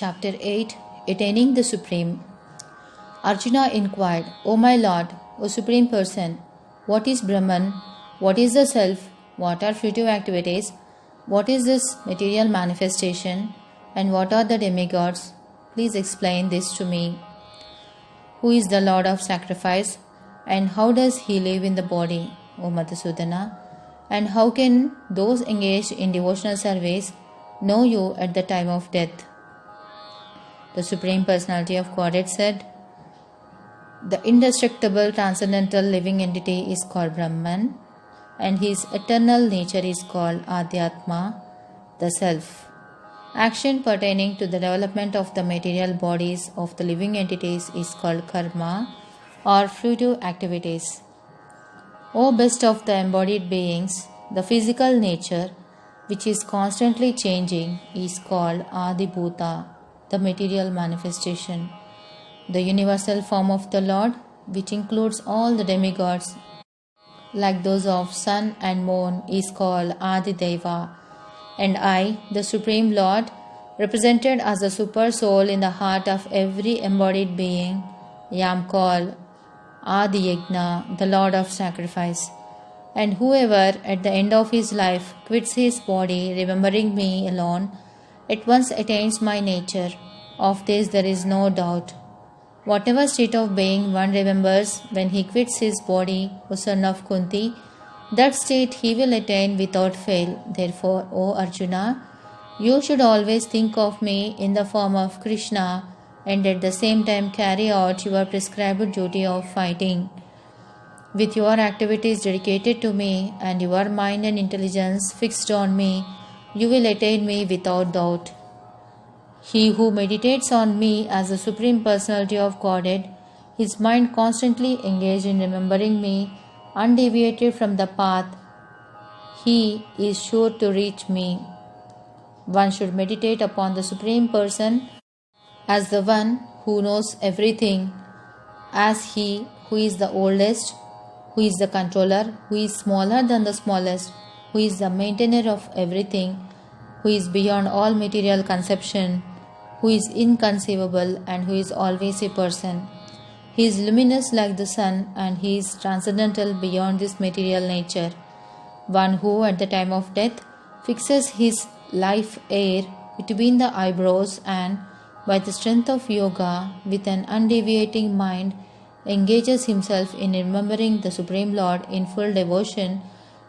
Chapter 8 Attaining the Supreme. Arjuna inquired, O my Lord, O Supreme Person, what is Brahman? What is the Self? What are fruitive activities? What is this material manifestation? And what are the demigods? Please explain this to me. Who is the Lord of sacrifice? And how does he live in the body, O Madhusudana? And how can those engaged in devotional service know you at the time of death? The Supreme Personality of Godhead said, the indestructible transcendental living entity is called Brahman, and his eternal nature is called Adhyatma, the Self. Action pertaining to the development of the material bodies of the living entities is called karma or fruitive activities. O best of the embodied beings, the physical nature, which is constantly changing, is called Adibhuta, the material manifestation. The universal form of the Lord, which includes all the demigods, like those of sun and moon, is called Adideva. And I, the Supreme Lord, represented as the super soul in the heart of every embodied being, am called Adiyagna, the Lord of sacrifice. And whoever at the end of his life quits his body, remembering me alone, at once attains my nature. Of this there is no doubt. Whatever state of being one remembers when he quits his body, O son of Kunti, that state he will attain without fail. Therefore, O Arjuna, you should always think of me in the form of Krishna and at the same time carry out your prescribed duty of fighting. With your activities dedicated to me and your mind and intelligence fixed on me, you will attain me without doubt. He who meditates on me as the Supreme Personality of Godhead, his mind constantly engaged in remembering me, undeviated from the path, he is sure to reach me. One should meditate upon the Supreme Person as the one who knows everything, as he who is the oldest, who is the controller, who is smaller than the smallest, who is the maintainer of everything, who is beyond all material conception, who is inconceivable and who is always a person. He is luminous like the sun and he is transcendental beyond this material nature. One who at the time of death fixes his life air between the eyebrows and by the strength of yoga with an undeviating mind engages himself in remembering the Supreme Lord in full devotion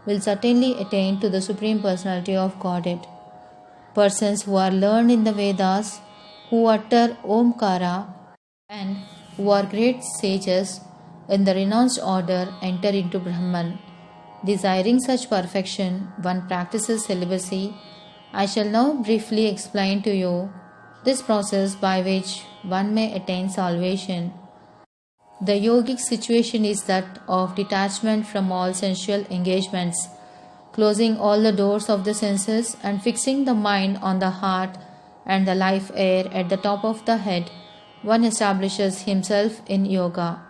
will certainly attain to the Supreme Personality of Godhead. Persons who are learned in the Vedas, who utter Omkara, and who are great sages in the renounced order enter into Brahman. Desiring such perfection, one practices celibacy. I shall now briefly explain to you this process by which one may attain salvation. The yogic situation is that of detachment from all sensual engagements, closing all the doors of the senses and fixing the mind on the heart and the life air at the top of the head. One establishes himself in yoga.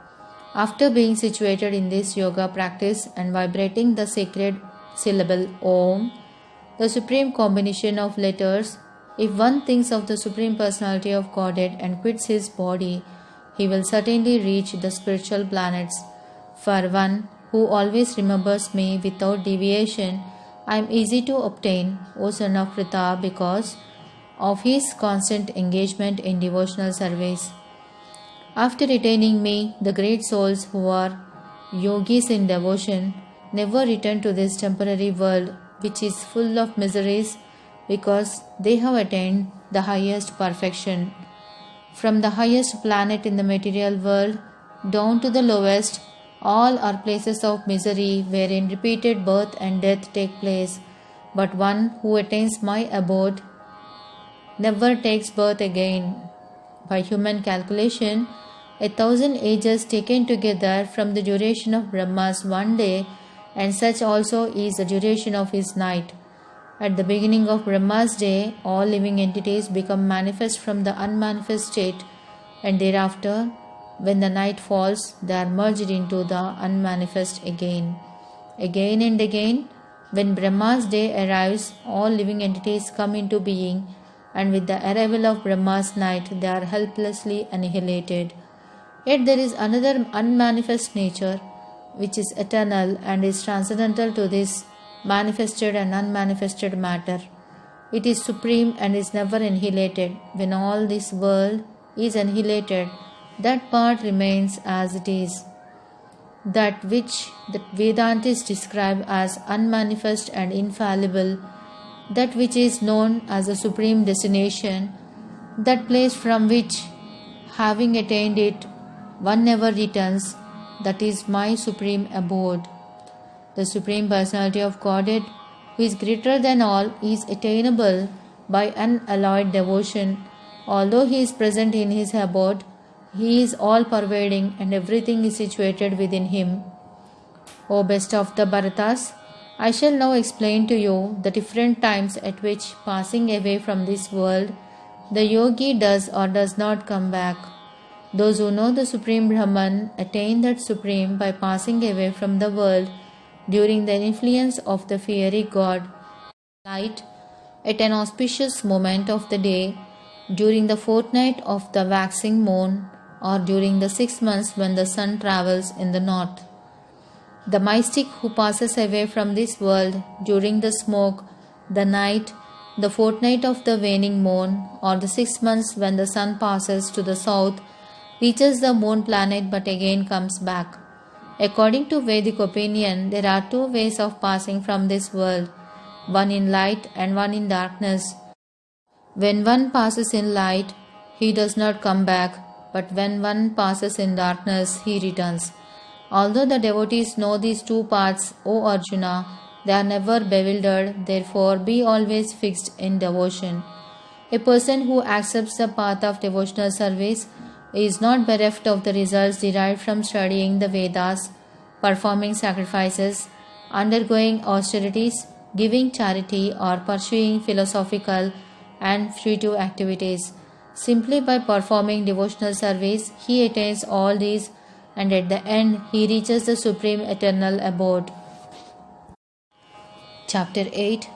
After being situated in this yoga practice and vibrating the sacred syllable Om, the supreme combination of letters, if one thinks of the Supreme Personality of Godhead and quits his body, he will certainly reach the spiritual planets. For one who always remembers me without deviation, I am easy to obtain, O son of Pritha, because of his constant engagement in devotional service. After attaining me, the great souls who are yogis in devotion never return to this temporary world which is full of miseries because they have attained the highest perfection. From the highest planet in the material world down to the lowest, all are places of misery wherein repeated birth and death take place. But one who attains my abode never takes birth again. By human calculation, 1,000 ages taken together from the duration of Brahma's one day, and such also is the duration of his night. At the beginning of Brahma's day, all living entities become manifest from the unmanifest state, and thereafter, when the night falls, they are merged into the unmanifest again. Again and again, when Brahma's day arrives, all living entities come into being, and with the arrival of Brahma's night they are helplessly annihilated. Yet there is another unmanifest nature which is eternal and is transcendental to this manifested and unmanifested matter. It is supreme and is never annihilated. When all this world is annihilated, that part remains as it is. That which the Vedantists describe as unmanifest and infallible, that which is known as the supreme destination, that place from which, having attained it, one never returns, that is my supreme abode. The Supreme Personality of Godhead, who is greater than all, is attainable by unalloyed devotion. Although He is present in His abode, He is all-pervading and everything is situated within Him. O best of the Bharatas, I shall now explain to you the different times at which, passing away from this world, the yogi does or does not come back. Those who know the Supreme Brahman attain that Supreme by passing away from the world during the influence of the fiery god light at an auspicious moment of the day, during the fortnight of the waxing moon, or during the 6 months when the sun travels in the north. The mystic who passes away from this world during the smoke, the night, the fortnight of the waning moon, or the 6 months when the sun passes to the south, reaches the moon planet but again comes back. According to Vedic opinion, there are two ways of passing from this world, one in light and one in darkness. When one passes in light, he does not come back, but when one passes in darkness, he returns. Although the devotees know these two paths, O Arjuna, they are never bewildered, therefore be always fixed in devotion. A person who accepts the path of devotional service is not bereft of the results derived from studying the Vedas, performing sacrifices, undergoing austerities, giving charity, or pursuing philosophical and fruitive activities. Simply by performing devotional service, he attains all these, and at the end he reaches the supreme eternal abode. Chapter 8